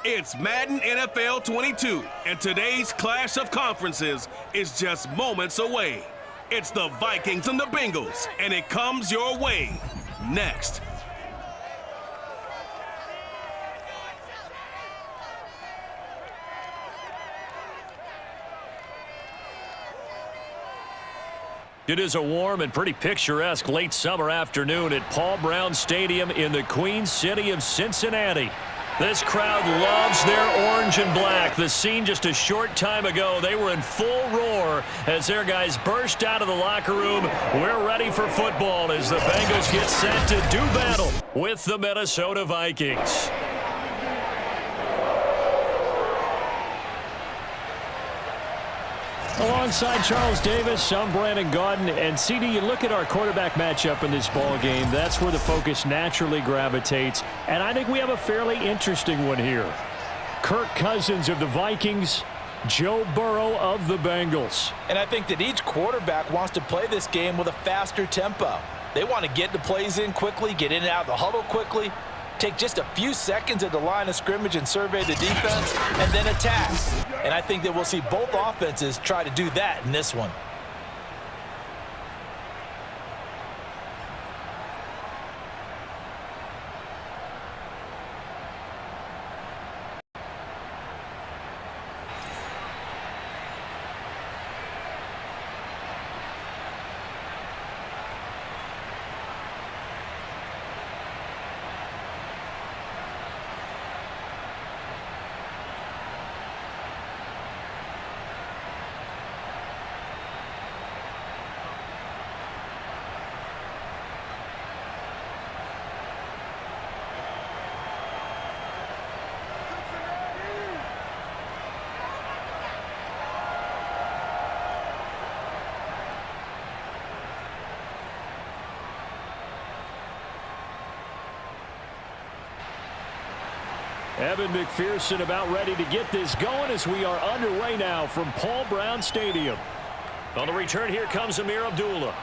It's Madden NFL 22, and today's clash of conferences is just moments away. It's the Vikings and the Bengals, and it comes your way next. It is a warm and pretty picturesque late summer afternoon at Paul Brown Stadium in the Queen City of Cincinnati. This crowd loves their orange and black. The scene just a short time ago, they were in full roar as their guys burst out of the locker room. We're ready for football as the Bengals get set to do battle with the Minnesota Vikings. Alongside Charles Davis, I'm Brandon Gaudin, and CD, you look at our quarterback matchup in this ball game, that's where the focus naturally gravitates, and I think we have a fairly interesting one here. Kirk Cousins of the Vikings, Joe Burrow of the Bengals. And I think that each quarterback wants to play this game with a faster tempo. They want to get the plays in quickly, get in and out of the huddle quickly, take just a few seconds at the line of scrimmage and survey the defense, and then attack. And I think that we'll see both offenses try to do that in this one. Evan McPherson about ready to get this going as we are underway now from Paul Brown Stadium. On the return, here comes Amir Abdullah.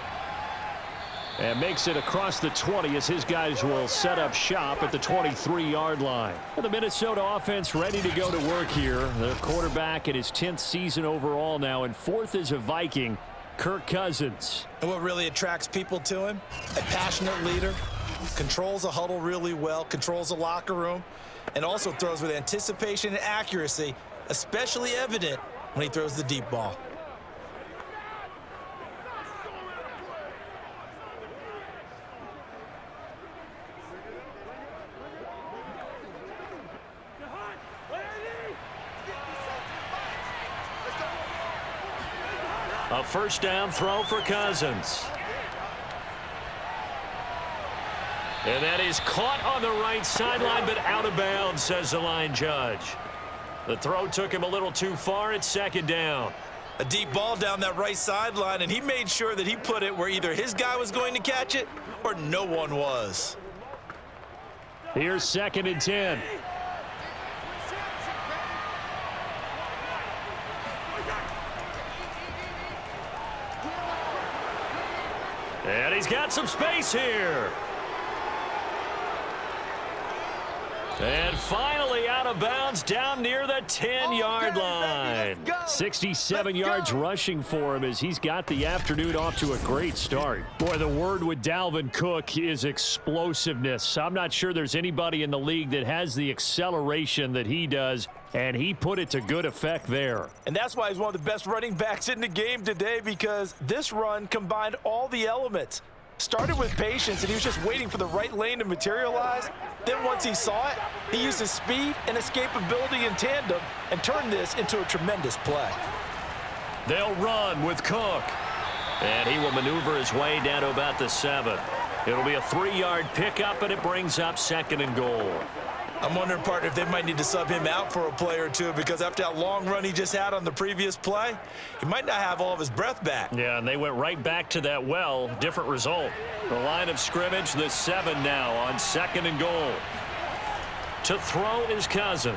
And makes it across the 20 as his guys will set up shop at the 23-yard line. The Minnesota offense ready to go to work here. Their quarterback in his 10th season overall now, and fourth is a Viking, Kirk Cousins. And what really attracts people to him? A passionate leader, controls a huddle really well, controls the locker room, and also throws with anticipation and accuracy, especially evident when he throws the deep ball. A first down throw for Cousins. And that is caught on the right sideline, but out of bounds, says the line judge. The throw took him a little too far. It's second down. A deep ball down that right sideline, and he made sure that he put it where either his guy was going to catch it or no one was. Here's 2nd and 10. And he's got some space here. And finally out of bounds down near the 10-yard line. 67 yards rushing for him as he's got the afternoon off to a great start. Boy, the word with Dalvin Cook is explosiveness. I'm not sure there's anybody in the league that has the acceleration that he does, and he put it to good effect there. And that's why he's one of the best running backs in the game today, because this run combined all the elements. Started with patience, and he was just waiting for the right lane to materialize. Then once he saw it, he used his speed and escapability in tandem and turned this into a tremendous play. They'll run with Cook. And he will maneuver his way down to about the 7. It'll be a 3-yard pickup, and it brings up 2nd and goal. I'm wondering, partner, if they might need to sub him out for a play or two, because after that long run he just had on the previous play, he might not have all of his breath back. Yeah, and they went right back to that well. Different result. The line of scrimmage, the 7 now on 2nd and goal. To throw is Cousins.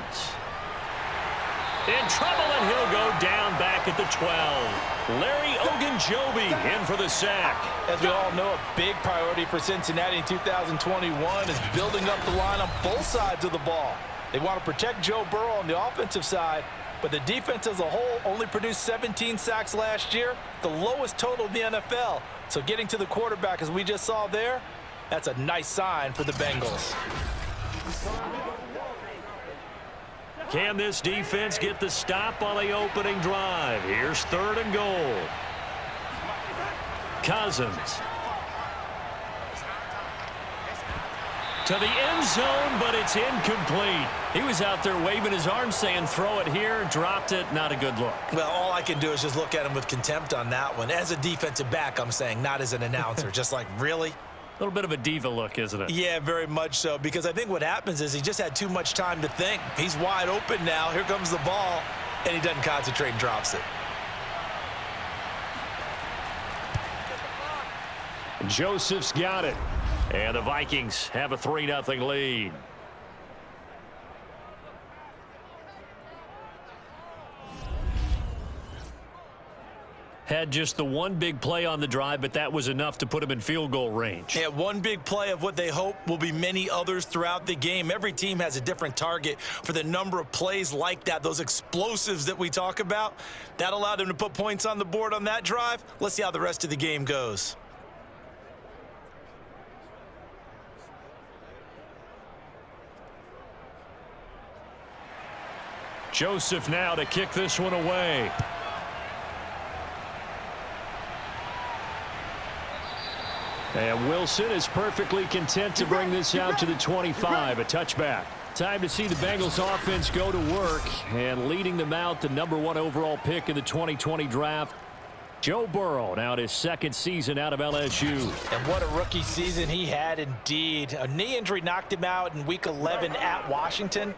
In trouble, and he'll go down back at the 12. Larry Ogunjobi in for the sack. As we all know, a big priority for Cincinnati in 2021 is building up the line on both sides of the ball. They want to protect Joe Burrow on the offensive side, but the defense as a whole only produced 17 sacks last year, the lowest total in the NFL. So getting to the quarterback, as we just saw there, that's a nice sign for the Bengals. Can this defense get the stop on the opening drive? Here's 3rd and goal. Cousins. To the end zone, but it's incomplete. He was out there waving his arm saying, throw it here, dropped it, not a good look. Well, all I can do is just look at him with contempt on that one. As a defensive back, I'm saying, not as an announcer. Just like, really? A little bit of a diva look, isn't it? Yeah, very much so, because I think what happens is he just had too much time to think. He's wide open now. Here comes the ball, and he doesn't concentrate and drops it. Joseph's got it. And the Vikings have a 3-0 lead. Had just the one big play on the drive, but that was enough to put him in field goal range. Yeah, one big play of what they hope will be many others throughout the game. Every team has a different target for the number of plays like that, those explosives that we talk about. That allowed them to put points on the board on that drive. Let's see how the rest of the game goes. Joseph now to kick this one away. And Wilson is perfectly content to bring this out to the 25, a touchback. Time to see the Bengals offense go to work, and leading them out, the #1 overall pick in the 2020 draft, Joe Burrow, now his 2nd season out of LSU. And what a rookie season he had indeed. A knee injury knocked him out in Week 11 at Washington.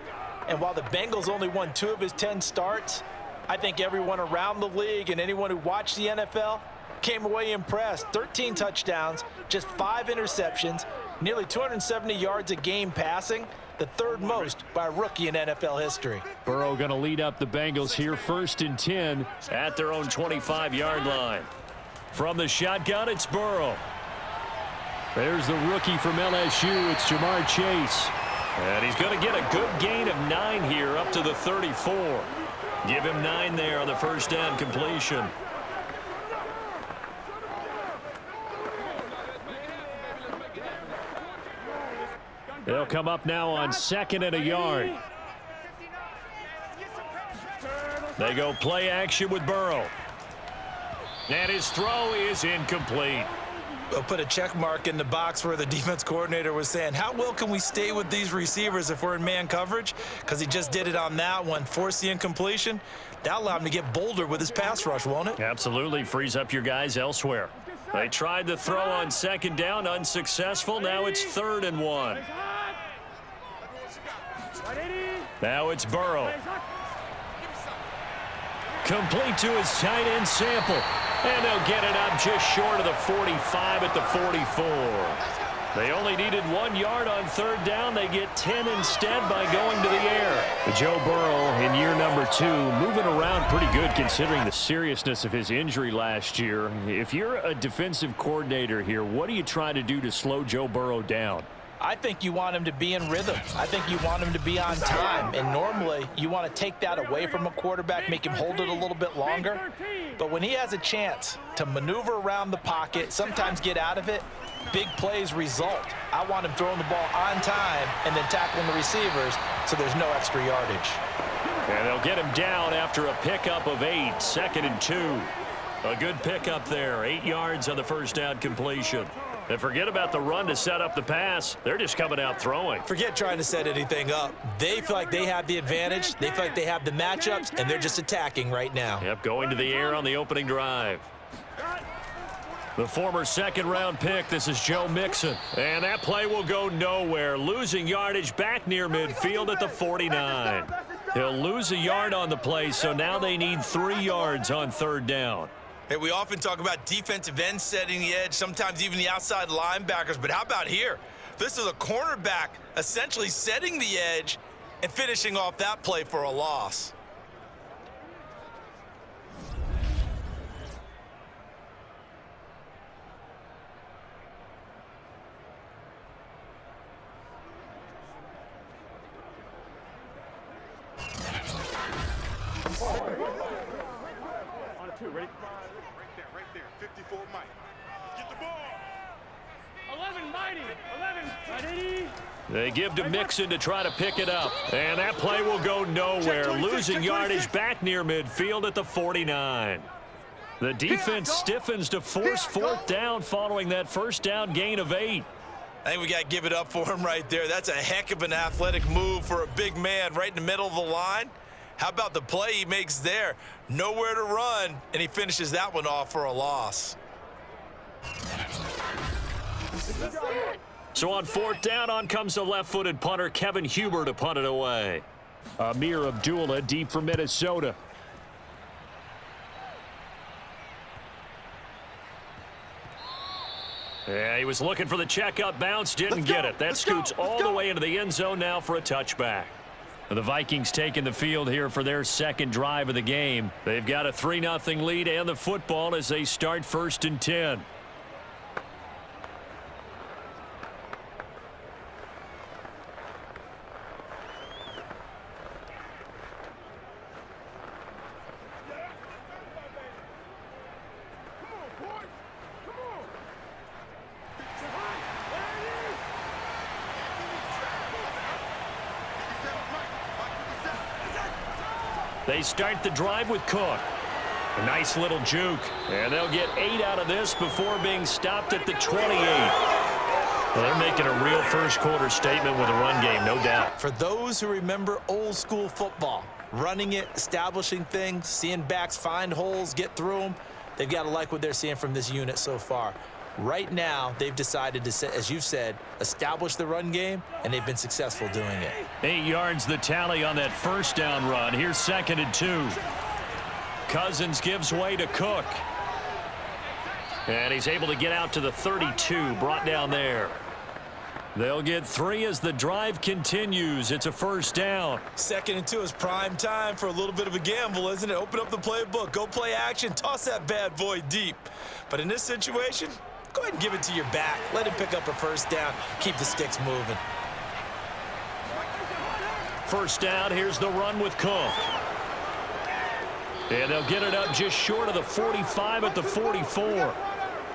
And while the Bengals only won 2 of his 10 starts, I think everyone around the league and anyone who watched the NFL came away impressed. 13 touchdowns, just 5 interceptions, nearly 270 yards a game passing, the 3rd most by a rookie in NFL history. Burrow going to lead up the Bengals here, 1st and 10 at their own 25-yard line. From the shotgun, it's Burrow. There's the rookie from LSU. It's Jamar Chase. And he's going to get a good gain of 9 here up to the 34. Give him 9 there on the 1st down completion. They'll come up now on 2nd and a yard. They go play action with Burrow. And his throw is incomplete. We'll put a check mark in the box where the defense coordinator was saying, how well can we stay with these receivers if we're in man coverage? Because he just did it on that one, forced the incompletion. That allowed him to get bolder with his pass rush, won't it? Absolutely, frees up your guys elsewhere. They tried the throw on 2nd down, unsuccessful. Now it's 3rd and 1. Now it's Burrow. Complete to his tight end Sample. And they'll get it up just short of the 45 at the 44. They only needed 1 yard on 3rd down. They get 10 instead by going to the air. Joe Burrow in year #2, moving around pretty good considering the seriousness of his injury last year. If you're a defensive coordinator here, what do you try to do to slow Joe Burrow down? I think you want him to be in rhythm. I think you want him to be on time. And normally, you want to take that away from a quarterback, make him hold it a little bit longer. But when he has a chance to maneuver around the pocket, sometimes get out of it, big plays result. I want him throwing the ball on time and then tackling the receivers so there's no extra yardage. And they'll get him down after a pickup of 8, 2nd and 2. A good pickup there, 8 yards on the 1st down completion. And forget about the run to set up the pass. They're just coming out throwing. Forget trying to set anything up. They feel like they have the advantage. They feel like they have the matchups, and they're just attacking right now. Yep, going to the air on the opening drive. The former 2nd-round pick, this is Joe Mixon. And that play will go nowhere. Losing yardage back near midfield at the 49. He'll lose a yard on the play, so now they need 3 yards on 3rd down. Hey, we often talk about defensive ends setting the edge, sometimes even the outside linebackers, but how about here? This is a cornerback essentially setting the edge and finishing off that play for a loss. They give to Mixon to try to pick it up. And that play will go nowhere, losing yardage back near midfield at the 49. The defense stiffens to force fourth down following that first down gain of 8. I think we got to give it up for him right there. That's a heck of an athletic move for a big man right in the middle of the line. How about the play he makes there? Nowhere to run, and he finishes that one off for a loss. So on fourth down, on comes the left-footed punter Kevin Huber to punt it away. Amir Abdullah deep for Minnesota. Yeah, he was looking for the checkup bounce, didn't get it. That scoots all the way into the end zone now for a touchback. The Vikings taking the field here for their second drive of the game. They've got a 3-0 lead and the football as they start 1st and 10. They start the drive with Cook. A nice little juke. And they'll get 8 out of this before being stopped at the 28. Well, they're making a real first-quarter statement with a run game, no doubt. For those who remember old-school football, running it, establishing things, seeing backs find holes, get through them, they've got to like what they're seeing from this unit so far. Right now, they've decided to, as you've said, establish the run game, and they've been successful doing it. 8 yards the tally on that first down run. Here's 2nd and 2. Cousins gives way to Cook. And he's able to get out to the 32, brought down there. They'll get 3 as the drive continues. It's a first down. 2nd and 2 is prime time for a little bit of a gamble, isn't it? Open up the playbook, go play action, toss that bad boy deep. But in this situation, go ahead and give it to your back. Let him pick up a first down. Keep the sticks moving. First down, here's the run with Cook. And they'll get it up just short of the 45 at the 44.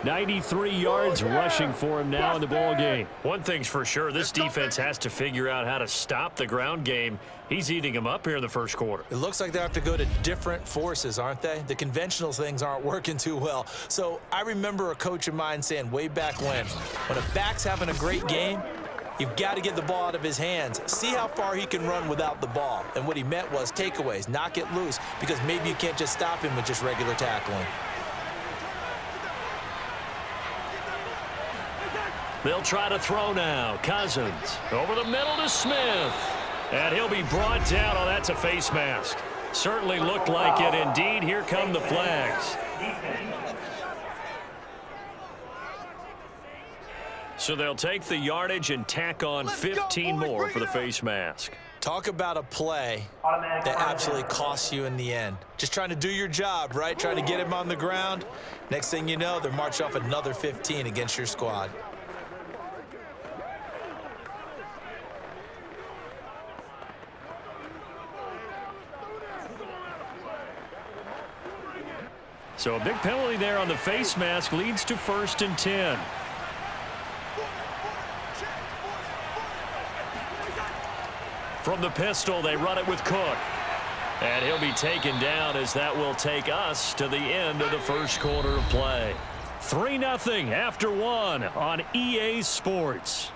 93 yards rushing for him now in the ball game. One thing's for sure, this defense has to figure out how to stop the ground game. He's eating them up here in the first quarter. It looks like they have to go to different forces, aren't they? The conventional things aren't working too well. So I remember a coach of mine saying way back when a back's having a great game, you've got to get the ball out of his hands. See how far he can run without the ball. And what he meant was takeaways, knock it loose, because maybe you can't just stop him with just regular tackling. They'll try to throw now. Cousins over the middle to Smith. And he'll be brought down. Oh, that's a face mask. Certainly looked like it. Indeed, here come the flags. So they'll take the yardage and tack on 15 more for the face mask. Talk about a play that absolutely costs you in the end. Just trying to do your job, right? Trying to get him on the ground. Next thing you know, they're marching off another 15 against your squad. So a big penalty there on the face mask leads to 1st and 10. From the pistol, they run it with Cook. And he'll be taken down as that will take us to the end of the first quarter of play. 3-0 after 1 on EA Sports.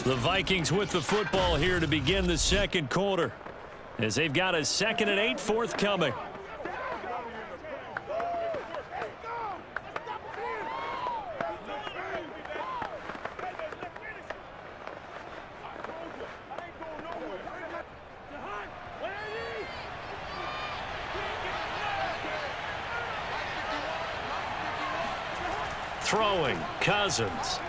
The Vikings with the football here to begin the second quarter, as they've got a 2nd and 8 forthcoming. Throwing, Cousins.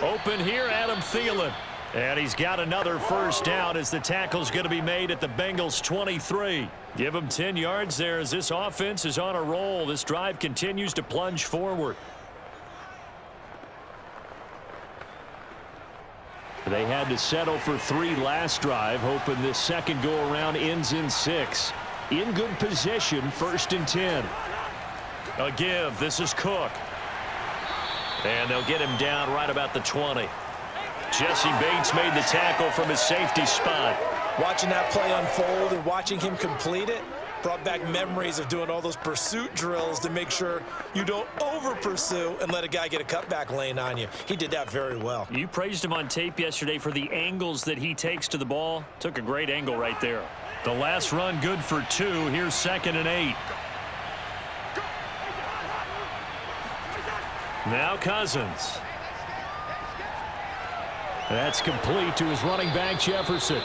Open here, Adam Thielen. And he's got another first down as the tackle's going to be made at the Bengals 23. Give him 10 yards there as this offense is on a roll. This drive continues to plunge forward. They had to settle for 3 last drive, hoping this second go-around ends in 6. In good position, 1st and 10. A give. This is Cook. And they'll get him down right about the 20. Jesse Bates made the tackle from his safety spot. Watching that play unfold and watching him complete it brought back memories of doing all those pursuit drills to make sure you don't over-pursue and let a guy get a cutback lane on you. He did that very well. You praised him on tape yesterday for the angles that he takes to the ball. Took a great angle right there. The last run good for 2. Here's 2nd and 8. Now Cousins. That's complete to his running back, Jefferson.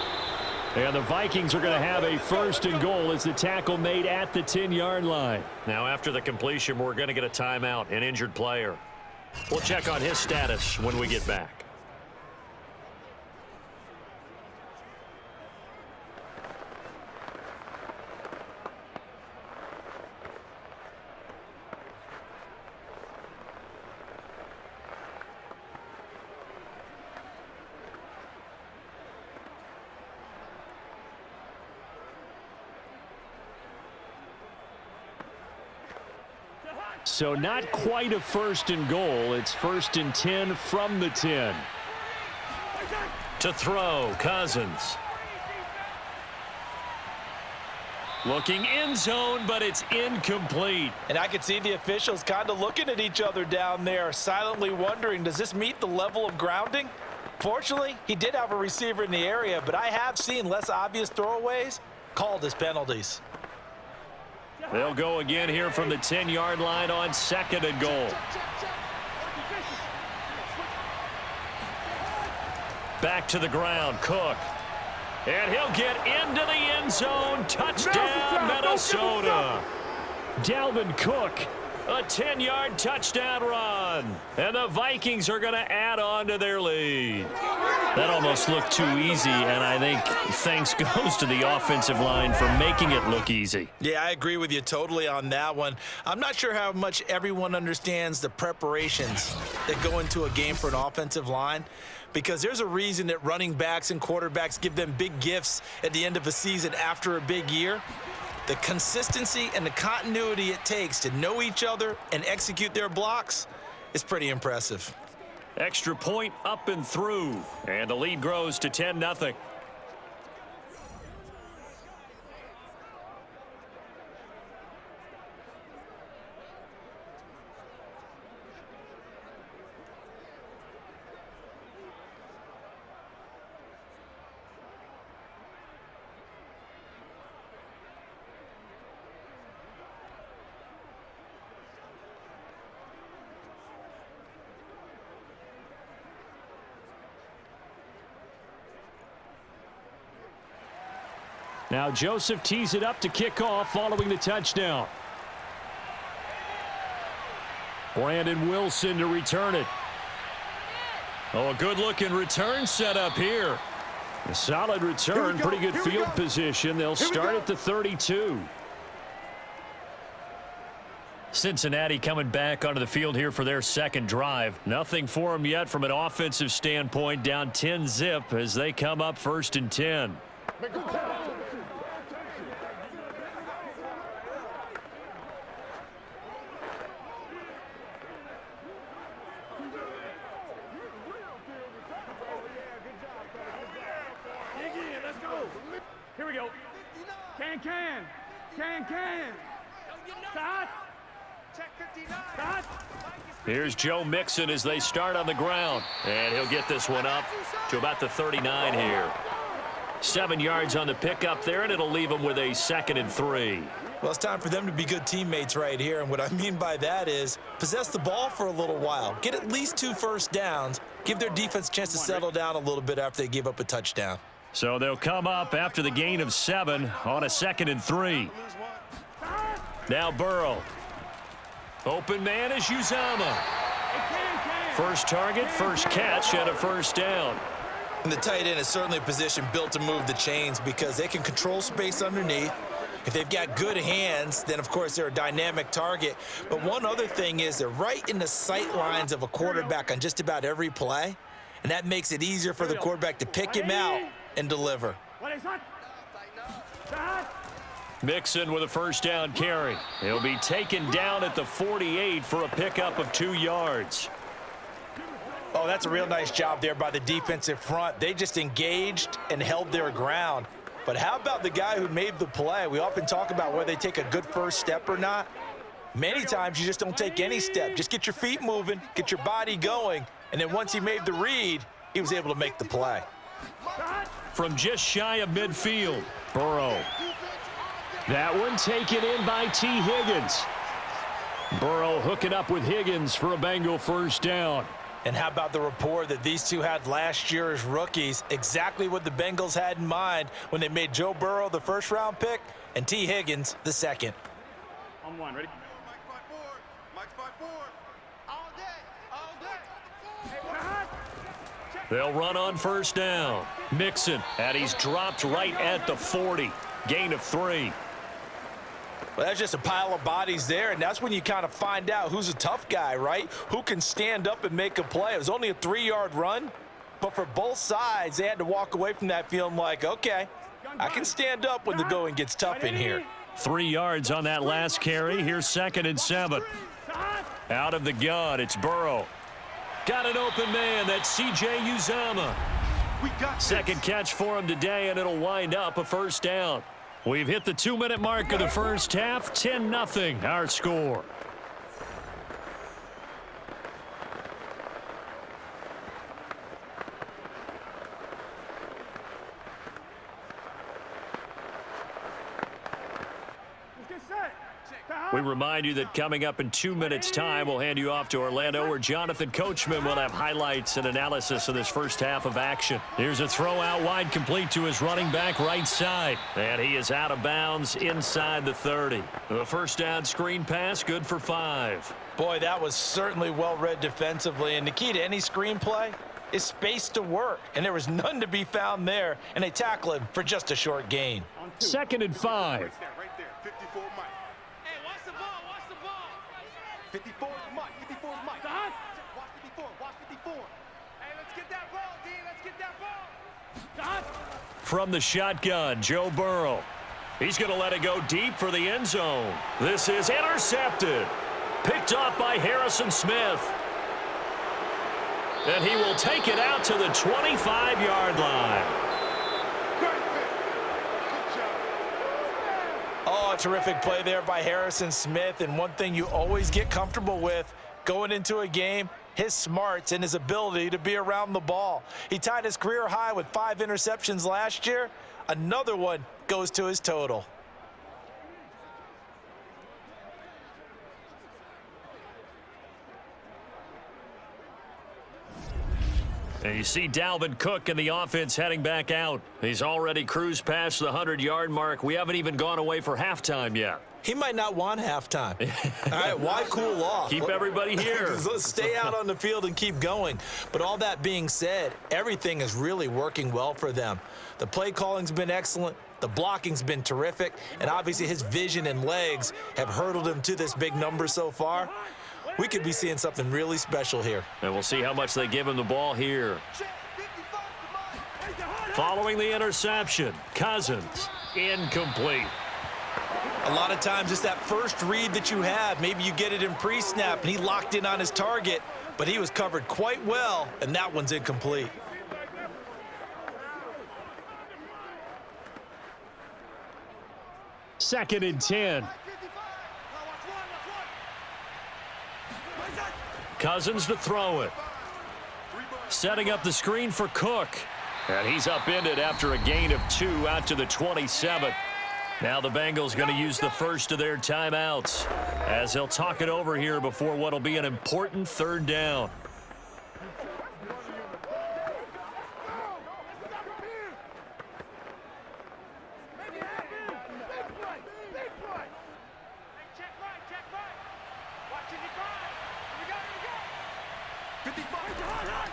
And the Vikings are going to have a 1st and goal as the tackle made at the 10-yard line. Now after the completion, we're going to get a timeout, an injured player. We'll check on his status when we get back. So not quite a 1st and goal. It's 1st and 10 from the 10. To throw, Cousins. Looking end zone, but it's incomplete. And I could see the officials kind of looking at each other down there, silently wondering, does this meet the level of grounding? Fortunately, he did have a receiver in the area, but I have seen less obvious throwaways called as penalties. They'll go again here from the 10-yard line on 2nd and goal. Back to the ground, Cook. And he'll get into the end zone. Touchdown, Minnesota. Dalvin Cook, a 10-yard touchdown run. And the Vikings are going to add on to their lead. That almost looked too easy, and I think thanks goes to the offensive line for making it look easy. Yeah, I agree with you totally on that one. I'm not sure how much everyone understands the preparations that go into a game for an offensive line, because there's a reason that running backs and quarterbacks give them big gifts at the end of a season after a big year. The consistency and the continuity it takes to know each other and execute their blocks is pretty impressive. Extra point up and through, and the lead grows to 10-0. Now Joseph tees it up to kick off following the touchdown. Brandon Wilson to return it. Oh, a good-looking return set up here. A solid return, pretty good field position. They'll start at the 32. Cincinnati coming back onto the field here for their 2nd drive. Nothing for them yet from an offensive standpoint, down 10-zip as they come up 1st and 10. Here we go. Can. Start. Here's Joe Mixon as they start on the ground. And he'll get this one up to about the 39 here. 7 yards on the pickup there, and it'll leave them with a 2nd and 3. Well, it's time for them to be good teammates right here. And what I mean by that is possess the ball for a little while. Get at least 2 first downs. Give their defense a chance to settle down a little bit after they give up a touchdown. So they'll come up after the gain of 7 on a 2nd and 3. Now Burrow. Open man is Uzama. First target, first catch, and a 1st down. And the tight end is certainly a position built to move the chains because they can control space underneath. If they've got good hands, then, of course, they're a dynamic target. But one other thing is they're right in the sight lines of a quarterback on just about every play, and that makes it easier for the quarterback to pick him out and deliver. Mixon with a first down carry. He'll be taken down at the 48 for a pickup of 2 yards. Oh, that's a real nice job there by the defensive front. They just engaged and held their ground. But how about the guy who made the play? We often talk about whether they take a good first step or not. Many times you just don't take any step. Just get your feet moving, get your body going, and then once he made the read, he was able to make the play. From just shy of midfield, Burrow. That one taken in by T. Higgins. Burrow hooking up with Higgins for a Bengal first down. And how about the rapport that these two had last year as rookies? Exactly what the Bengals had in mind when they made Joe Burrow the first-round pick and T. Higgins the second. On one, ready? They'll run on first down. Mixon, and he's dropped right at the 40. Gain of 3. Well, that's just a pile of bodies there, and that's when you kind of find out who's a tough guy, right? Who can stand up and make a play. It was only a 3-yard run, but for both sides, they had to walk away from that feeling like, okay, I can stand up when the going gets tough in here. 3 yards on that last carry. Here's 2nd and 7. Out of the gun, it's Burrow. Got an open man. That's C.J. Uzomah. Second catch for him today, and it'll wind up a first down. We've hit the 2-minute mark of the first half. 10-0 our score. We remind you that coming up in 2 minutes' time, we'll hand you off to Orlando, where Jonathan Coachman will have highlights and analysis of this first half of action. Here's a throw out wide, complete to his running back right side. And he is out of bounds inside the 30. The first down screen pass, good for 5. Boy, that was certainly well read defensively. And the key to any screenplay is space to work. And there was none to be found there. And they tackle him for just a short gain. 2nd and 5. Right there, 54 Mike. Hey, watch the ball, watch the ball. 54 Mike, 54 Mike. Watch 54, watch 54. Hey, let's get that ball, D, let's get that ball. From the shotgun, Joe Burrow. He's going to let it go deep for the end zone. This is intercepted. Picked off by Harrison Smith. And he will take it out to the 25-yard line. Oh, a terrific play there by Harrison Smith. And one thing you always get comfortable with going into a game, his smarts and his ability to be around the ball. He tied his career high with 5 interceptions last year. Another one goes to his total. And you see Dalvin Cook and the offense heading back out. He's already cruised past the 100-yard mark. We haven't even gone away for halftime yet. He might not want halftime. All right, why cool off? Keep everybody here. Let's stay out on the field and keep going. But all that being said, everything is really working well for them. The play calling's been excellent. The blocking's been terrific. And obviously his vision and legs have hurdled him to this big number so far. We could be seeing something really special here. And we'll see how much they give him the ball here. Following the interception, Cousins, incomplete. A lot of times it's that first read that you have. Maybe you get it in pre-snap, and he locked in on his target, but he was covered quite well, and that one's incomplete. Second and 10. Cousins to throw it. Setting up the screen for Cook. And he's upended after a gain of 2 out to the 27. Now the Bengals going to use the first of their timeouts as they'll talk it over here before what will be an important third down.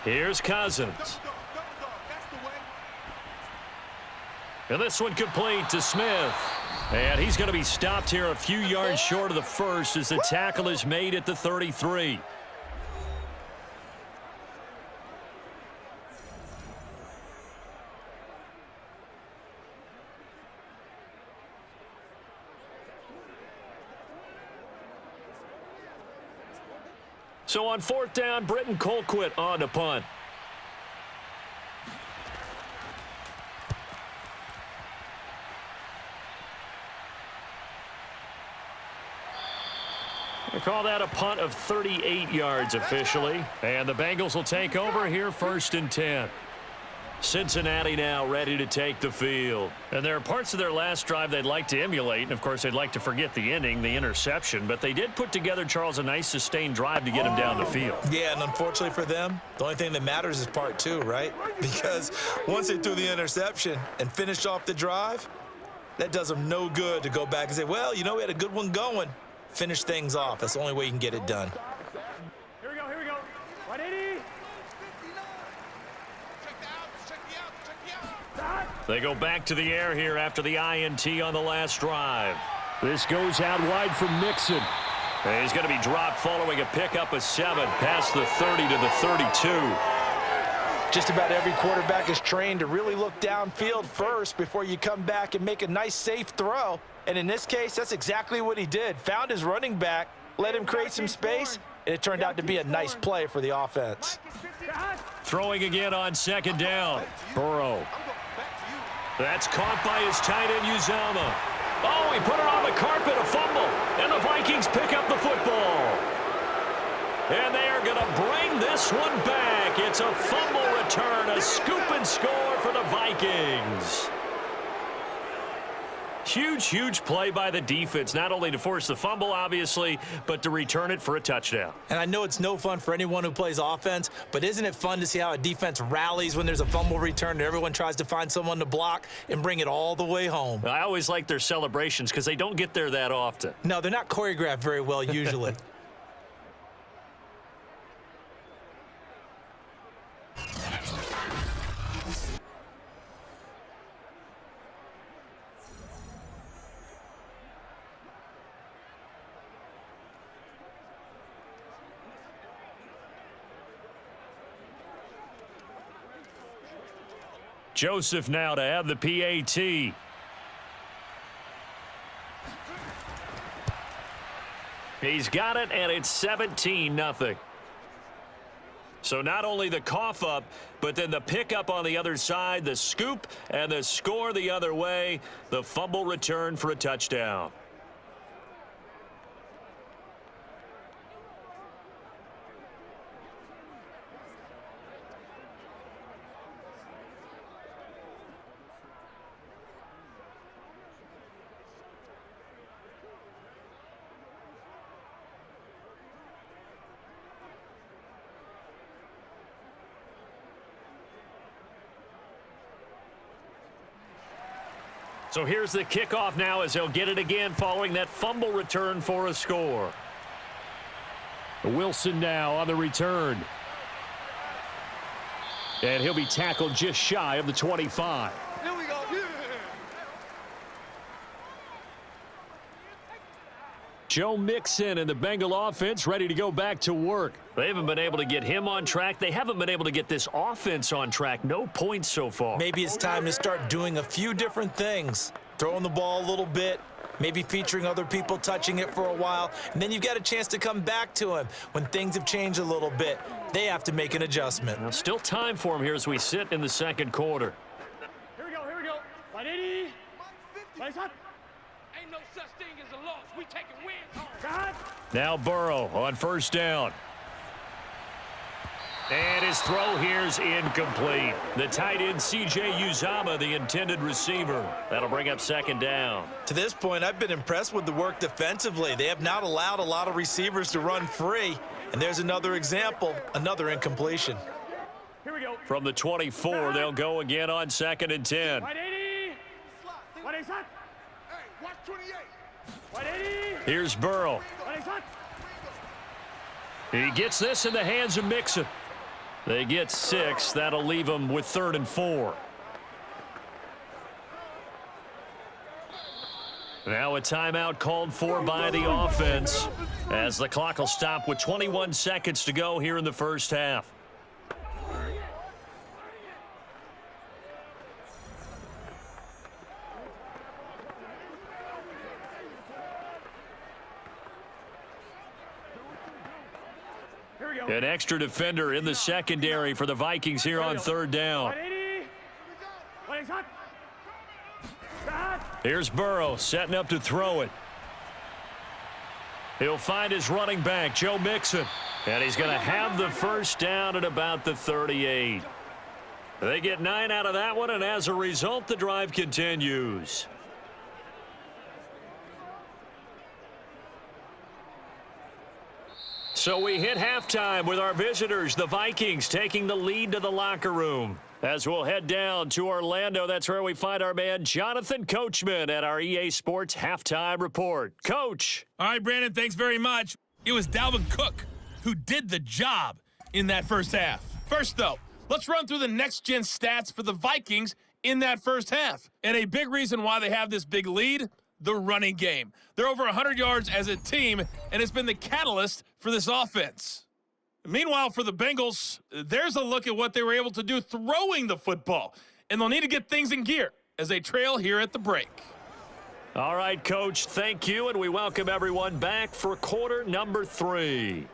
Here's Cousins. And this one complete to Smith. And he's going to be stopped here a few yards short of the first as the tackle is made at the 33. So on 4th down, Britton Colquitt on to punt. They call that a punt of 38 yards officially. And the Bengals will take over here 1st and 10. Cincinnati now ready to take the field. And there are parts of their last drive they'd like to emulate. And, of course, they'd like to forget the inning, the interception. But they did put together, Charles, a nice sustained drive to get him down the field. Yeah, and unfortunately for them, the only thing that matters is part 2, right? Because once they threw the interception and finished off the drive, that does them no good to go back and say, well, you know, we had a good one going. Finish things off. That's the only way you can get it done. Here we go, here we go. 180. They go back to the air here after the INT on the last drive. This goes out wide for Mixon. And he's going to be dropped following a pickup of 7 past the 30 to the 32. Just about every quarterback is trained to really look downfield first before you come back and make a nice, safe throw. And in this case, that's exactly what he did. Found his running back, let him create some space, and it turned out to be a nice play for the offense. Throwing again on 2nd down. Burrow. That's caught by his tight end, Uzomah. Oh, he put it on the carpet, a fumble. And the Vikings pick up the football. And they are going to bring this one back. It's a fumble return, a scoop and score for the Vikings. Huge, huge play by the defense, not only to force the fumble, obviously, but to return it for a touchdown. And I know it's no fun for anyone who plays offense, but isn't it fun to see how a defense rallies when there's a fumble return and everyone tries to find someone to block and bring it all the way home? I always like their celebrations because they don't get there that often. No, they're not choreographed very well usually. Joseph now to have the PAT. He's got it, and it's 17-0. So not only the cough up, but then the pickup on the other side, the scoop, and the score the other way, the fumble return for a touchdown. So here's the kickoff now as they'll get it again following that fumble return for a score. Wilson now on the return. And he'll be tackled just shy of the 25. Here we go. Joe Mixon and the Bengal offense ready to go back to work. They haven't been able to get him on track. They haven't been able to get this offense on track. No points so far. Maybe it's time to start doing a few different things. Throwing the ball a little bit, maybe featuring other people touching it for a while, and then you've got a chance to come back to him when things have changed a little bit. They have to make an adjustment. Well, still time for him here as we sit in the second quarter. Here we go, here we go. 180. Nice hot. Ain't no such thing as a loss. We taking wins home. Now Burrow on first down. And his throw here's incomplete. The tight end, C.J. Uzomah, the intended receiver. That'll bring up second down. To this point, I've been impressed with the work defensively. They have not allowed a lot of receivers to run free. And there's another example, another incompletion. Here we go. From the 24, they'll go again on 2nd and 10. 180. 180 hot. Hey, watch 28. 180. Here's Burrow. 180 hot. He gets this in the hands of Mixon. They get 6. That'll leave them with 3rd and 4. Now a timeout called for by the offense as the clock will stop with 21 seconds to go here in the first half. Here An extra defender in the secondary for the Vikings here on third down. Here's Burrow setting up to throw it. He'll find his running back, Joe Mixon. And he's going to have the first down at about the 38. They get 9 out of that one, and as a result, the drive continues. So we hit halftime with our visitors, the Vikings, taking the lead to the locker room. As we'll head down to Orlando, that's where we find our man Jonathan Coachman at our EA Sports Halftime Report. Coach. All right, Brandon, thanks very much. It was Dalvin Cook who did the job in that first half. First, though, let's run through the next-gen stats for the Vikings in that first half. And a big reason why they have this big lead, the running game. They're over 100 yards as a team, and it's been the catalyst for this offense. Meanwhile, for the Bengals, there's a look at what they were able to do throwing the football, and they'll need to get things in gear as they trail here at the break. All right, Coach, thank you, and we welcome everyone back for quarter number 3.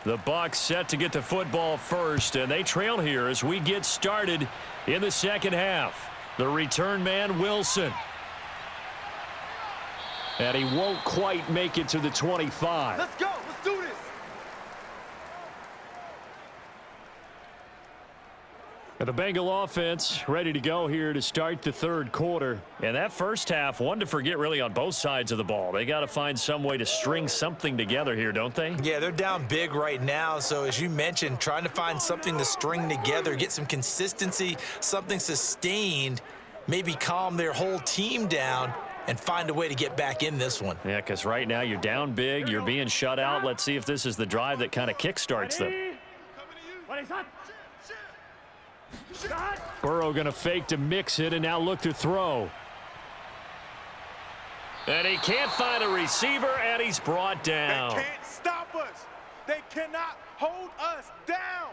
The Bucs set to get the football first, and they trail here as we get started in the second half. The return man, Wilson. And he won't quite make it to the 25. Let's go. Let's do this. And the Bengal offense ready to go here to start the third quarter. And that first half, one to forget really on both sides of the ball. They got to find some way to string something together here, don't they? Yeah, they're down big right now. So as you mentioned, trying to find something to string together, get some consistency, something sustained, maybe calm their whole team down and find a way to get back in this one. Yeah, because right now you're down big, you're being shut out. Let's see if this is the drive that kind of kickstarts them. Burrow going to fake to mix it and now look to throw. And he can't find a receiver, and he's brought down. They can't stop us. They cannot hold us down.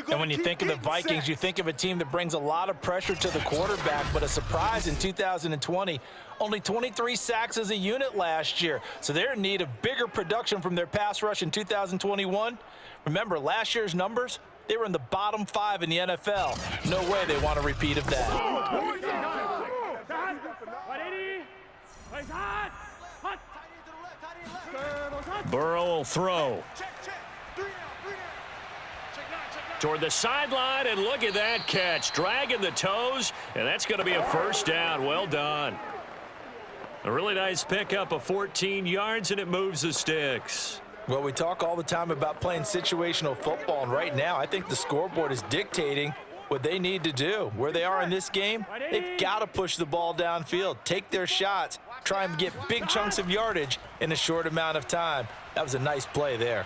And when you think of the Vikings, you think of a team that brings a lot of pressure to the quarterback, but a surprise in 2020, only 23 sacks as a unit last year. So they're in need of bigger production from their pass rush in 2021. Remember, last year's numbers, they were in the bottom 5 in the NFL. No way they want a repeat of that. Burrow will throw. Toward the sideline, and look at that catch. Dragging the toes, and that's going to be a first down. Well done. A really nice pickup of 14 yards, and it moves the sticks. Well, we talk all the time about playing situational football, and right now I think the scoreboard is dictating what they need to do. Where they are in this game, they've got to push the ball downfield, take their shots, try and get big chunks of yardage in a short amount of time. That was a nice play there.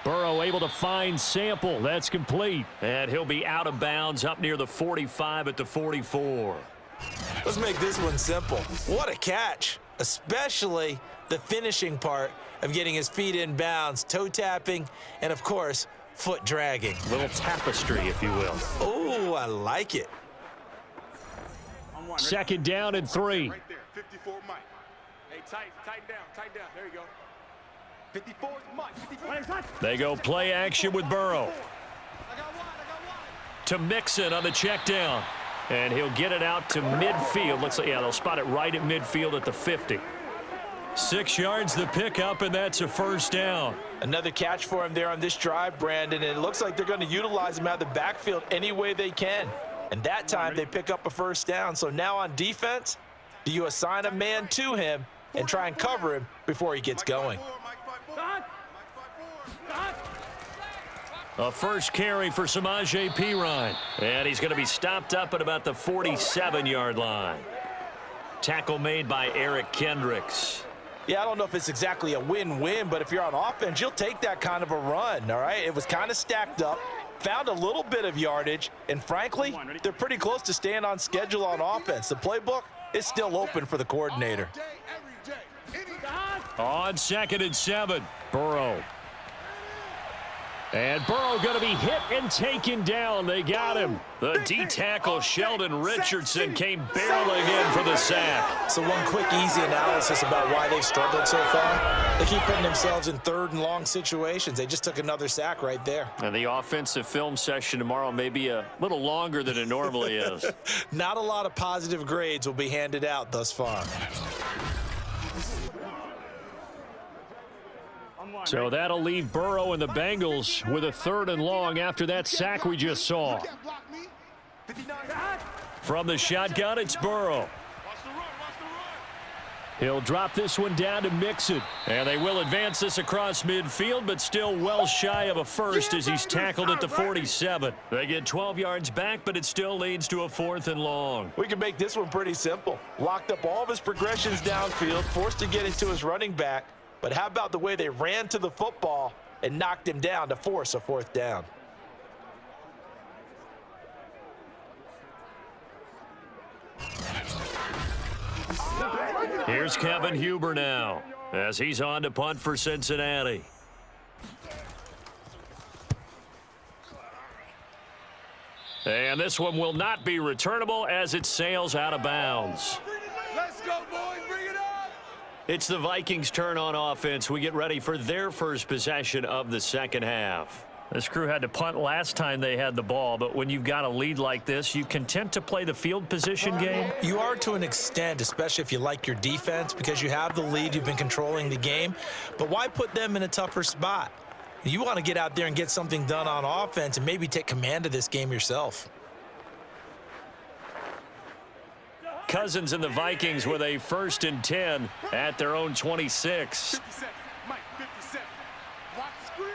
Burrow able to find Sample. That's complete. And he'll be out of bounds up near the 45 at the 44. Let's make this one simple. What a catch, especially the finishing part of getting his feet in bounds, toe tapping, and of course, foot dragging. Little tapestry, if you will. Oh, I like it. Second down and 3. Right there, 54 Mike. Hey, tighten down. There you go. 54 is Mike. 54. They go play action with Burrow. I got one. To Mixon on the check down. And he'll get it out to midfield. Looks like, yeah, they'll spot it right at midfield at the 50. 6 yards the pickup, and that's a first down. Another catch for him there on this drive, Brandon, and it looks like they're going to utilize him out of the backfield any way they can. And that time they pick up a first down. So now on defense, do you assign a man to him and try and cover him before he gets going? A first carry for Samaje Perine. And he's going to be stopped up at about the 47-yard line. Tackle made by Eric Kendricks. Yeah, I don't know if it's exactly a win-win, but if you're on offense, you'll take that kind of a run, all right? It was kind of stacked up, found a little bit of yardage, and frankly, they're pretty close to staying on schedule on offense. The playbook is still open for the coordinator. On 2nd and 7, Burrow. And Burrow going to be hit and taken down. They got him. The D-tackle, Sheldon Richardson, came barreling in for the sack. So one quick, easy analysis about why they've struggled so far. They keep putting themselves in 3rd and long situations. They just took another sack right there. And the offensive film session tomorrow may be a little longer than it normally is. Not a lot of positive grades will be handed out thus far. So that'll leave Burrow and the Bengals with a 3rd and long after that sack we just saw. From the shotgun, it's Burrow. He'll drop this one down to Mixon. And they will advance this across midfield, but still well shy of a first as he's tackled at the 47. They get 12 yards back, but it still leads to a 4th and long. We can make this one pretty simple. Locked up all of his progressions downfield, forced to get into his running back. But how about the way they ran to the football and knocked him down to force a 4th down? Here's Kevin Huber now as he's on to punt for Cincinnati. And this one will not be returnable as it sails out of bounds. Let's go, boys. Bring it up. It's the Vikings' turn on offense. We get ready for their first possession of the 2nd half. This crew had to punt last time they had the ball, but when you've got a lead like this, you content to play the field position game? You are to an extent, especially if you like your defense, because you have the lead, you've been controlling the game. But why put them in a tougher spot? You want to get out there and get something done on offense and maybe take command of this game yourself. Cousins and the Vikings with a 1st and 10 at their own 26. 57. Mike, 57. Watch the screen.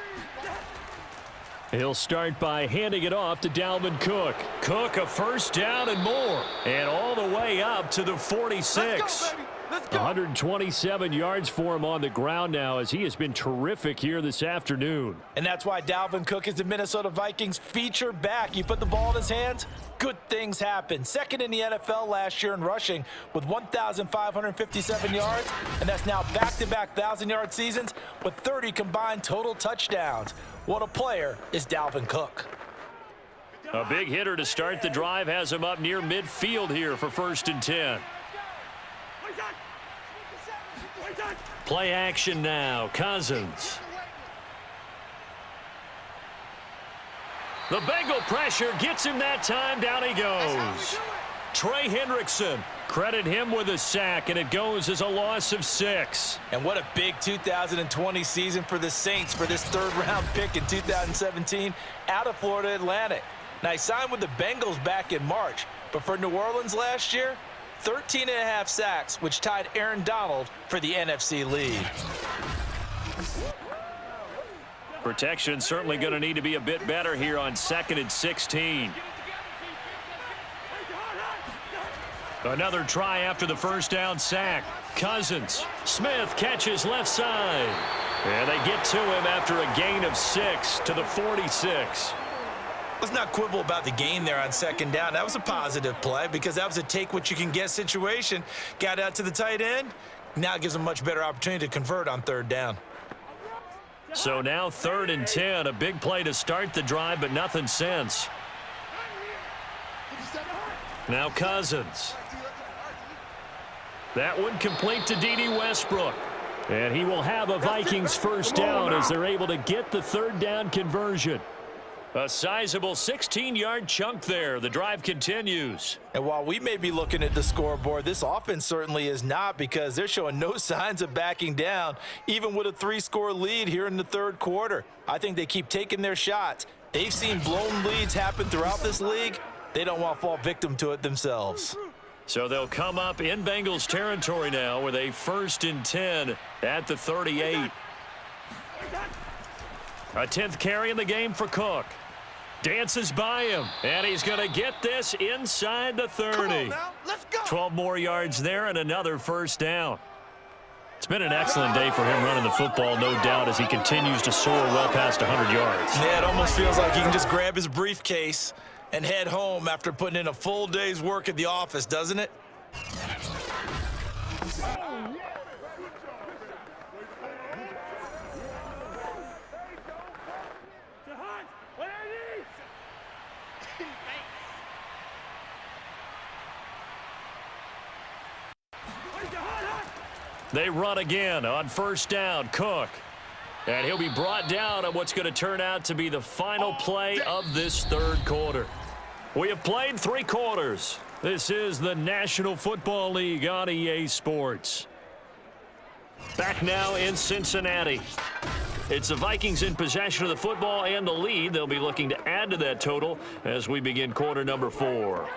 He'll start by handing it off to Dalvin Cook. Cook, a 1st down and more. And all the way up to the 46. Let's go, baby. Let's go. 127 yards for him on the ground now as he has been terrific here this afternoon. And that's why Dalvin Cook is the Minnesota Vikings feature back. You put the ball in his hands, good things happen. 2nd in the NFL last year in rushing with 1,557 yards, and that's now back-to-back 1,000-yard seasons with 30 combined total touchdowns. What a player is Dalvin Cook. A big hitter to start the drive has him up near midfield here for 1st and 10. Play action now. Cousins. The Bengal pressure gets him that time. Down he goes. Trey Hendrickson. Credit him with a sack, and it goes as a loss of 6. And what a big 2020 season for the Saints for this 3rd-round pick in 2017 out of Florida Atlantic. Now, he signed with the Bengals back in March, but for New Orleans last year, 13.5 sacks, which tied Aaron Donald for the NFC lead. Protection certainly going to need to be a bit better here on 2nd and 16. Another try after the 1st down sack. Cousins. Smith catches left side. And they get to him after a gain of 6 to the 46. Let's not quibble about the gain there on 2nd down. That was a positive play because that was a take-what-you-can-get situation. Got out to the tight end. Now it gives them a much better opportunity to convert on 3rd down. So now 3rd and 10. A big play to start the drive, but nothing since. Now Cousins. That one complete to D.D. Westbrook. And he will have a Vikings 1st down as they're able to get the 3rd down conversion. A sizable 16-yard chunk there. The drive continues. And while we may be looking at the scoreboard, this offense certainly is not because they're showing no signs of backing down, even with a 3-score lead here in the 3rd quarter. I think they keep taking their shots. They've seen blown leads happen throughout this league. They don't want to fall victim to it themselves. So they'll come up in Bengals territory now with a 1st and 10 at the 38. A 10th carry in the game for Cook. Dances by him, and he's going to get this inside the 30. Come on now, let's go. 12 more yards there and another first down. It's been an excellent day for him running the football, no doubt, as he continues to soar well past 100 yards. Yeah, it almost feels like he can just grab his briefcase and head home after putting in a full day's work at the office, doesn't it? They run again on first down. Cook. And he'll be brought down on what's going to turn out to be the final play of this third quarter. We have played 3 quarters. This is the National Football League on EA Sports. Back now in Cincinnati. It's the Vikings in possession of the football and the lead. They'll be looking to add to that total as we begin quarter number 4.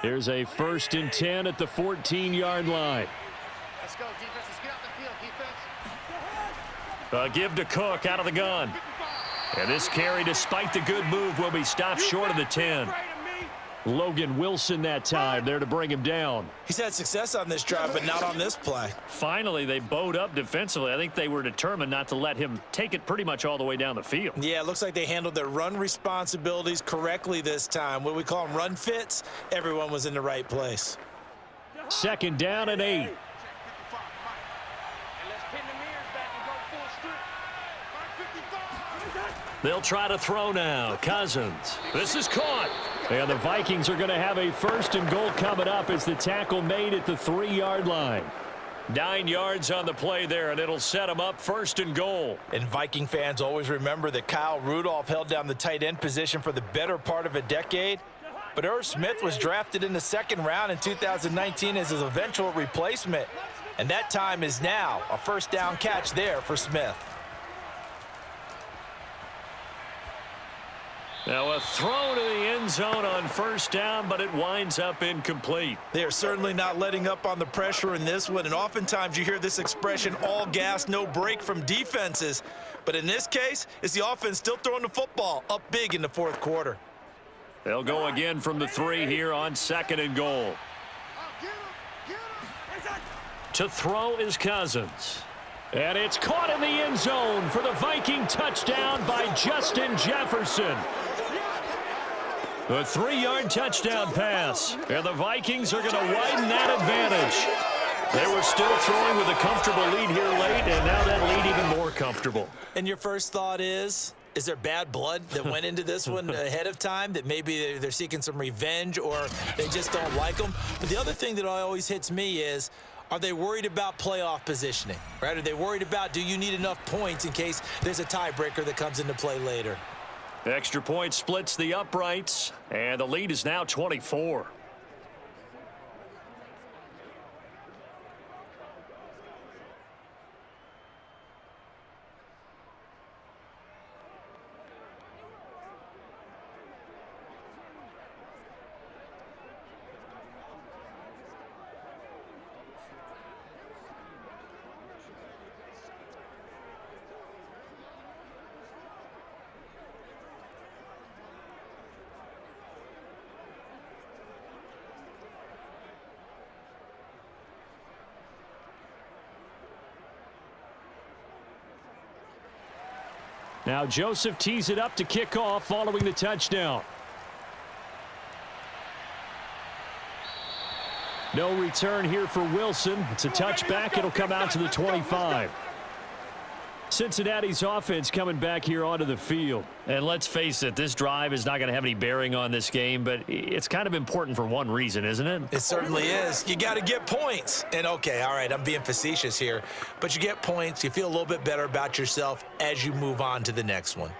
Here's a 1st and 10 at the 14-yard line. Let's go, defense. Let's get out the field, defense. A give to Cook out of the gun. And this carry, despite the good move, will be stopped short of the 10. Logan Wilson that time there to bring him down. He's had success on this drive, but not on this play. Finally, they bowed up defensively. I think they were determined not to let him take it pretty much all the way down the field. Yeah, it looks like they handled their run responsibilities correctly this time. What we call them run fits, everyone was in the right place. 2nd down and 8. They'll try to throw now. Cousins. This is caught. And the Vikings are going to have a 1st and goal coming up as the tackle made at the 3-yard line. 9 yards on the play there, and it'll set them up 1st and goal. And Viking fans always remember that Kyle Rudolph held down the tight end position for the better part of a decade. But Irv Smith was drafted in the 2nd round in 2019 as his eventual replacement. And that time is now. A 1st down catch there for Smith. Now a throw to the end zone on 1st down, but it winds up incomplete. They are certainly not letting up on the pressure in this one, and oftentimes you hear this expression, all gas, no break from defenses. But in this case, it's the offense still throwing the football up big in the 4th quarter. They'll go again from the 3 here on 2nd and goal. To throw is Cousins. And it's caught in the end zone for the Viking touchdown by Justin Jefferson. A 3-yard touchdown pass. And the Vikings are going to widen that advantage. They were still throwing with a comfortable lead here late, and now that lead even more comfortable. And your first thought is there bad blood that went into this one ahead of time, that maybe they're seeking some revenge or they just don't like them? But the other thing that always hits me is, are they worried about playoff positioning, right? Are they worried about, do you need enough points in case there's a tiebreaker that comes into play later? Extra point splits the uprights, and the lead is now 24. Now Joseph tees it up to kick off following the touchdown. No return here for Wilson. It's a touchback. It'll come out to the 25. Cincinnati's offense coming back here onto the field. And let's face it, this drive is not going to have any bearing on this game, but it's kind of important for one reason, isn't it? It certainly is. You got to get points. And okay, all right, I'm being facetious here, but you get points, you feel a little bit better about yourself as you move on to the next one.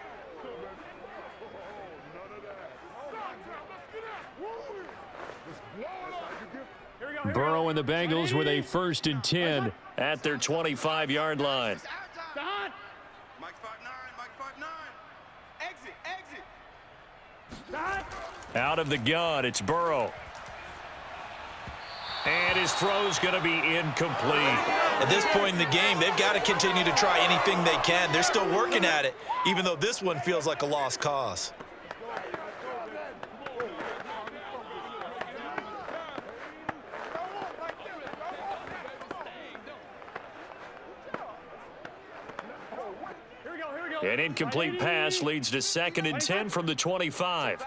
Burrow and the Bengals with a 1st and 10 at their 25-yard line. Mike 5'9", Mike 5'9". Exit. Out of the gun, it's Burrow. And his throw's going to be incomplete. At this point in the game, they've got to continue to try anything they can. They're still working at it, even though this one feels like a lost cause. An incomplete pass leads to 2nd and 10 from the 25.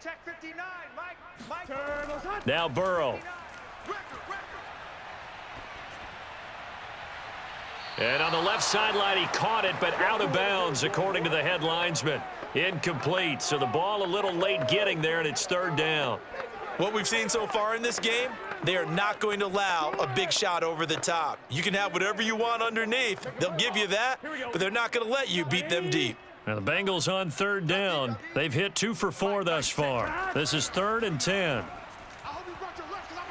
Check 59, Mike. Now Burrow. And on the left sideline, he caught it, but out of bounds, according to the head linesman. Incomplete, so the ball a little late getting there, and it's 3rd down. What we've seen so far in this game, they are not going to allow a big shot over the top. You can have whatever you want underneath. They'll give you that, but they're not going to let you beat them deep. Now the Bengals on 3rd down. They've hit 2 for 4 thus far. This is 3rd and 10.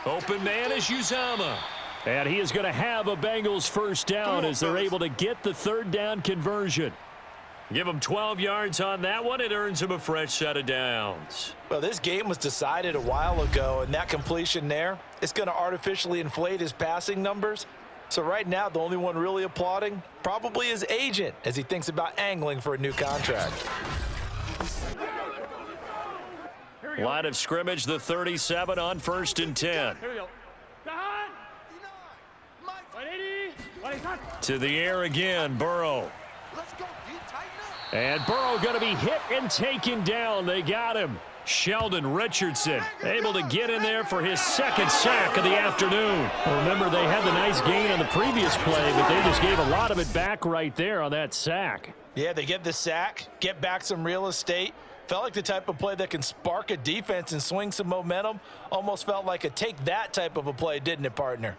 Open man is Uzama. And he is going to have a Bengals 1st down as they're able to get the 3rd down conversion. Give him 12 yards on that one. It earns him a fresh set of downs. Well, this game was decided a while ago, and that completion there is going to artificially inflate his passing numbers. So right now, the only one really applauding probably his agent as he thinks about angling for a new contract. Line of scrimmage, the 37 on 1st and 10. Here we go. To the air again, Burrow. Let's go, D. Tighten up. And Burrow going to be hit and taken down. They got him. Sheldon Richardson able to get in there for his 2nd sack of the afternoon. Remember, they had the nice gain on the previous play, but they just gave a lot of it back right there on that sack. Yeah, they get the sack, get back some real estate. Felt like the type of play that can spark a defense and swing some momentum. Almost felt like a take that type of a play, didn't it, partner?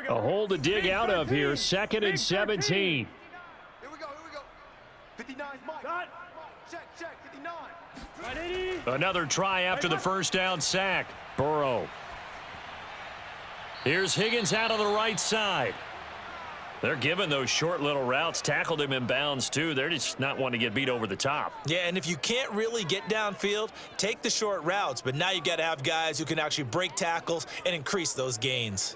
A hole to dig out of here. 2nd and 17. Here we go. 59's Mike. Check, 59. Another try after the 1st down sack. Burrow. Here's Higgins out on the right side. They're giving those short little routes. Tackled him in bounds, too. They're just not wanting to get beat over the top. Yeah, and if you can't really get downfield, take the short routes. But now you got to have guys who can actually break tackles and increase those gains.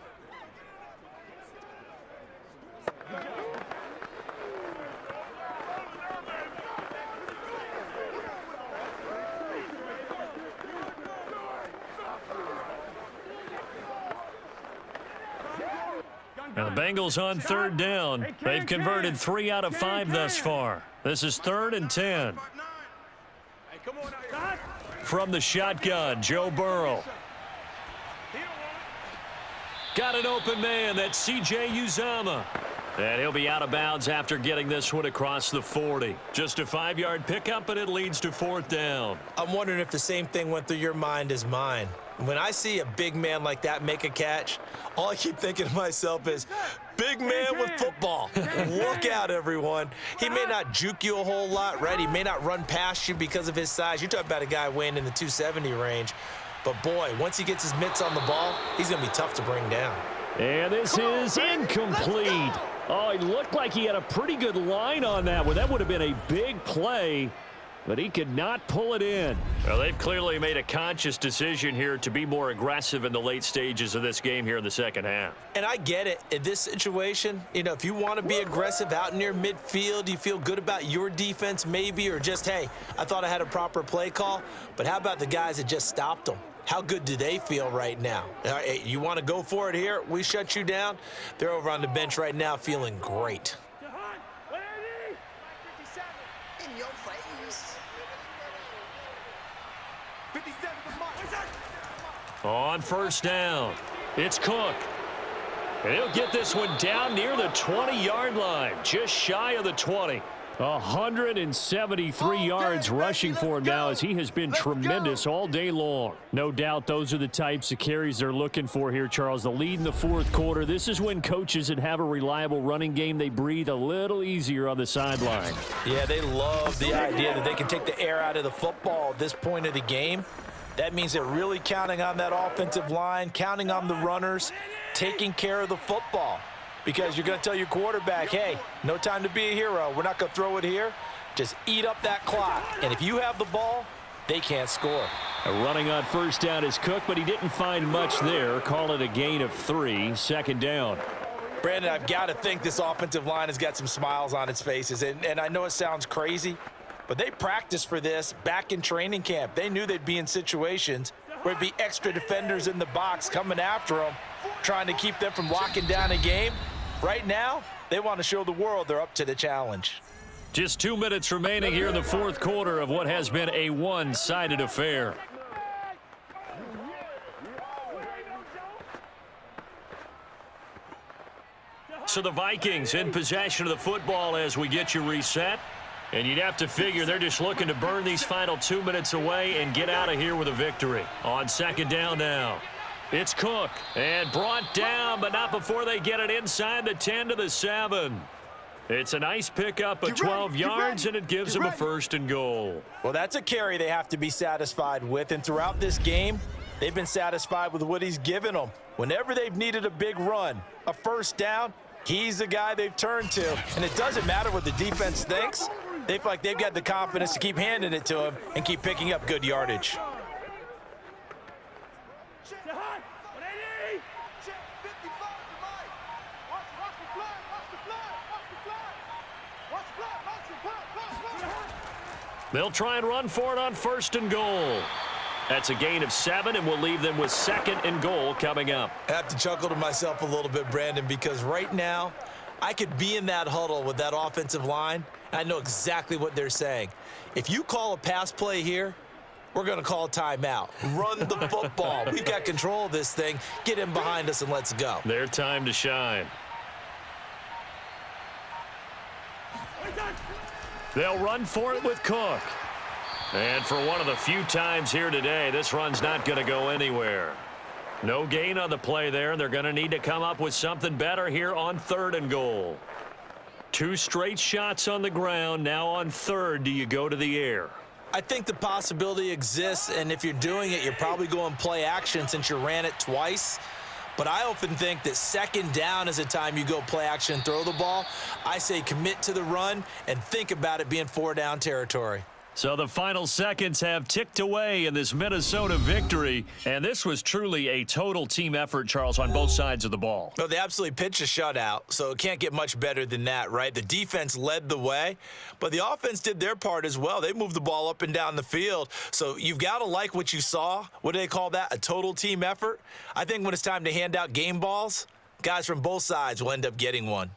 Now the Bengals on 3rd down. They've converted 3 out of 5 thus far. This is 3rd and 10. From the shotgun, Joe Burrow. Got an open man. That's C.J. Uzama. And he'll be out of bounds after getting this one across the 40. Just a 5-yard pickup, and it leads to 4th down. I'm wondering if the same thing went through your mind as mine. When I see a big man like that make a catch, all I keep thinking to myself is, big man with football. Look out, everyone. He may not juke you a whole lot, right? He may not run past you because of his size. You're talking about a guy weighing in the 270 range. But, boy, once he gets his mitts on the ball, he's going to be tough to bring down. And this is incomplete. Oh, it looked like he had a pretty good line on that one. That would have been a big play, but he could not pull it in. Well, they've clearly made a conscious decision here to be more aggressive in the late stages of this game here in the 2nd half. And I get it. In this situation, you know, if you want to be aggressive out near midfield, you feel good about your defense maybe, or just, hey, I thought I had a proper play call. But how about the guys that just stopped them? How good do they feel right now? Hey, you want to go for it here? We shut you down. They're over on the bench right now feeling great. In your face. 57 On 1st down, it's Cook. And he'll get this one down near the 20-yard line, just shy of the 20. 173 yards rushing for him now as he has been tremendous all day long. No doubt those are the types of carries they're looking for here, Charles. The lead in the 4th quarter. This is when coaches that have a reliable running game, they breathe a little easier on the sideline. Yeah, they love the idea that they can take the air out of the football at this point of the game. That means they're really counting on that offensive line, counting on the runners, taking care of the football. Because you're going to tell your quarterback, hey, no time to be a hero. We're not going to throw it here. Just eat up that clock. And if you have the ball, they can't score. Running on first down is Cook, but he didn't find much there. Call it a gain of 3. Second down. Brandon, I've got to think this offensive line has got some smiles on its faces. And I know it sounds crazy, but they practiced for this back in training camp. They knew they'd be in situations where it'd be extra defenders in the box coming after them, trying to keep them from locking down a game. Right now, they want to show the world they're up to the challenge. Just 2 minutes remaining here in the fourth quarter of what has been a one-sided affair. So the Vikings in possession of the football as we get you reset. And you'd have to figure they're just looking to burn these final 2 minutes away and get out of here with a victory. On second down now, it's Cook. And brought down, but not before they get it inside the 10 to the 7. It's a nice pickup of 12 yards, and it gives them a first and goal. Well, that's a carry they have to be satisfied with. And throughout this game, they've been satisfied with what he's given them. Whenever they've needed a big run, a first down, he's the guy they've turned to. And it doesn't matter what the defense thinks. They feel like they've got the confidence to keep handing it to him and keep picking up good yardage. They'll try and run for it on first and goal. That's a gain of 7, and we'll leave them with second and goal coming up. I have to chuckle to myself a little bit, Brandon, because right now I could be in that huddle with that offensive line. I know exactly what they're saying. If you call a pass play here, we're going to call a timeout. Run the football. We've got control of this thing. Get in behind us and let's go. Their time to shine. They'll run for it with Cook. And for one of the few times here today, this run's not going to go anywhere. No gain on the play there. They're going to need to come up with something better here on third and goal. 2 straight shots on the ground. Now on third, do you go to the air? I think the possibility exists, and if you're doing it, you're probably going play action since you ran it twice. But I often think that second down is a time you go play action and throw the ball. I say commit to the run and think about it being 4-down territory. So the final seconds have ticked away in this Minnesota victory, and this was truly a total team effort, Charles, on both sides of the ball. No, they absolutely pitched a shutout, so it can't get much better than that, right? The defense led the way, but the offense did their part as well. They moved the ball up and down the field, so you've got to like what you saw. What do they call that? A total team effort? I think when it's time to hand out game balls, guys from both sides will end up getting one.